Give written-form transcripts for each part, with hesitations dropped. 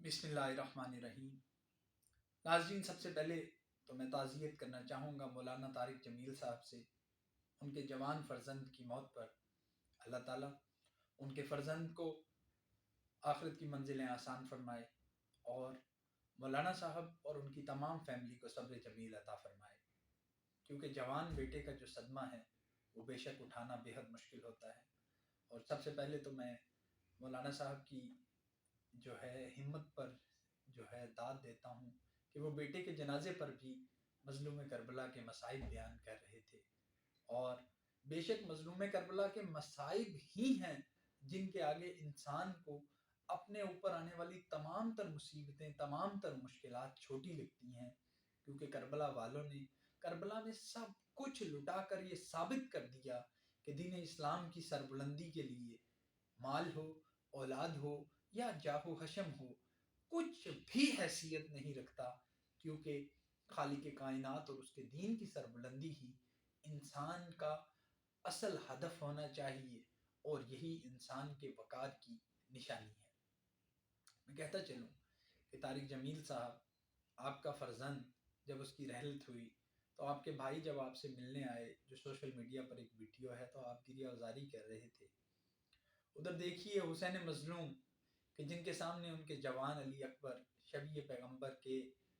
बिस्मिल्लाहिर्रहमानिर्रहीम। नाज़रीन, सबसे पहले तो मैं ताज़ियत करना चाहूँगा मौलाना तारिक जमील साहब से उनके जवान फ़र्जंद की मौत पर। अल्लाह ताला उनके फ़र्जंद को आखिरत की मंजिलें आसान फरमाए और मौलाना साहब और उनकी तमाम फैमिली को सब्र जमील अता फरमाए, क्योंकि जवान बेटे का जो सदमा है वो बेशक उठाना बेहद मुश्किल होता है। और सबसे पहले तो मैं मौलाना साहब की जो है हिम्मत पर जो है दाद देता हूँ कि वो बेटे के जनाजे पर भी मज़लूम करबला के मसाइब बयान कर रहे थे। और बेशक मज़लूम करबला के मसाइब ही हैं जिनके आगे इंसान को अपने ऊपर आने वाली तमाम तर मुसीबतें, तमाम तर मुश्किलात छोटी लगती हैं, क्योंकि करबला वालों ने करबला में सब कुछ लुटा कर ये साबित कर दिया कि दीन इस्लाम की सरबुलंदी के लिए माल हो, औलाद हो या जाहो हशम हो, कुछ भी हैसियत नहीं रखता, क्योंकि खालिक कायनात और उसके दीन की सरबुलंदी ही इंसान का असल हदफ होना चाहिए और यही इंसान के वकार की निशानी है। मैं कहता चलूँ कि तारिक जमील साहब, आपका फ़र्जंद जब उसकी रहलत हुई तो आपके भाई जब आपसे मिलने आए, जो सोशल मीडिया पर एक वीडियो है, तो आप गिरिया उजारी कर रहे थे। उधर देखिए हुसैन मज़लूम कि जिनके सामने उनके जवान अली अकबर शबी पैगंबर के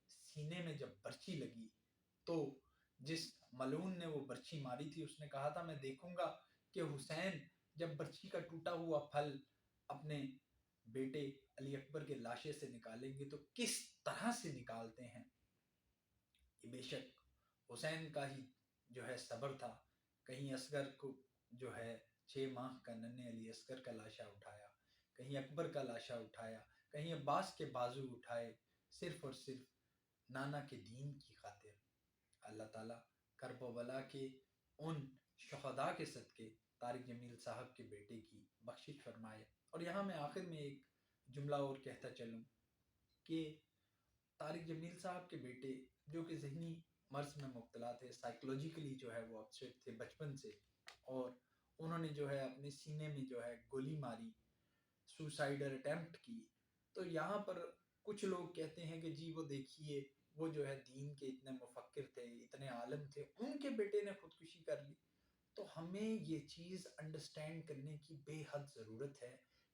सीने में जब बर्छी लगी, तो जिस मलून ने वो बर्छी मारी थी उसने कहा था, मैं देखूंगा कि हुसैन जब बर्छी का टूटा हुआ फल अपने बेटे अली अकबर के लाशे से निकालेंगे तो किस तरह से निकालते हैं। ये बेशक हुसैन का ही जो है सब्र था। कहीं असगर को जो है 6 माह का नन्हे अली असगर का लाशा उठाया, कहीं अकबर का लाशा उठाया, कहीं अब्बास के बाजू उठाए, सिर्फ और सिर्फ नाना के दीन की खातिर। अल्लाह ताला करबला के उन शहदा के सदके तारिक जमील साहब के बेटे की बख्शिश फरमाए। और यहाँ मैं आखिर में एक जुमला और कहता चलूँ कि तारिक जमील साहब के बेटे, जो कि ज़हनी मर्ज़ में मुब्तला थे, साइकोलॉजिकली जो है वो अपसेट थे बचपन से, और उन्होंने जो है अपने सीने में जो है गोली मारी, सुसाइडल अटेम्प्ट की। तो यहाँ पर कुछ लोग कहते हैं कि जी वो देखिए, वो जो है दीन के इतने मुफक्किर थे, इतने आलम थे, उनके बेटे ने खुदकुशी कर ली। तो हमें ये चीज़ अंडरस्टैंड करने की बेहद ज़रूरत है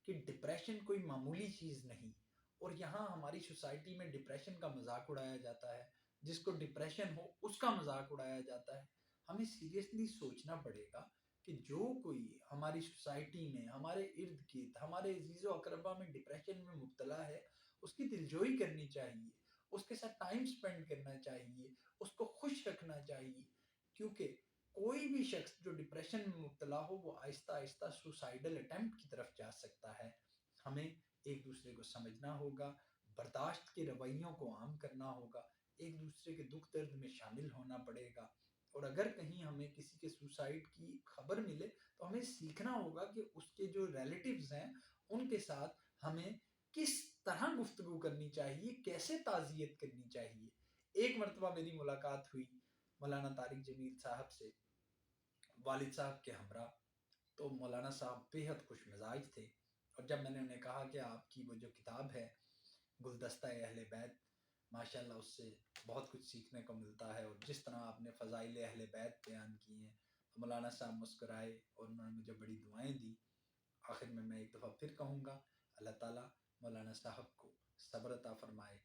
कि डिप्रेशन कोई मामूली चीज़ नहीं। और यहाँ हमारी सोसाइटी में डिप्रेशन का मजाक उड़ाया जाता है, जिसको डिप्रेशन हो उसका मजाक उड़ाया जाता है। हमें सीरियसली सोचना पड़ेगा कि जो कोई हमारी सोसाइटी में, हमारे इर्द गिर्द, हमारे अजीज़ो अकरबा में डिप्रेशन में मुब्तला है, उसकी दिलजोई करनी चाहिए, उसके साथ टाइम स्पेंड करना चाहिए, उसको खुश रखना चाहिए। क्योंकि कोई भी शख्स जो डिप्रेशन में मुब्तला हो वो आहिस्ता आहिस्ता सुसाइडल अटेम्प्ट की तरफ जा सकता है। हमें एक दूसरे को समझना होगा, बर्दाश्त के रवैयों को आम करना होगा, एक दूसरे के दुख दर्द में शामिल होना पड़ेगा। और अगर कहीं हमें किसी के सुसाइड की खबर मिले तो हमें सीखना होगा कि उसके जो रिलेटिव्स हैं उनके साथ हमें किस तरह गुफ्तगू करनी चाहिए, कैसे ताज़ियत करनी चाहिए। एक मरतबा मेरी मुलाकात हुई मौलाना तारिक जमील साहब से, वालिद साहब के हमरा। तो मौलाना साहब बेहद खुश मिजाज थे, और जब मैंने उन्हें कहा कि आपकी वो जो किताब है गुलदस्ता अहले बैत, माशाल्लाह उससे बहुत कुछ सीखने को मिलता है, और जिस तरह आपने फ़ज़ाइल अहले बैत बयान किए हैं, तो मौलाना साहब मुस्कुराए और उन्होंने मुझे बड़ी दुआएं दी। आखिर में मैं एक दफ़ा फिर कहूँगा, अल्लाह ताला मौलाना साहब को सब्र अता फ़रमाए,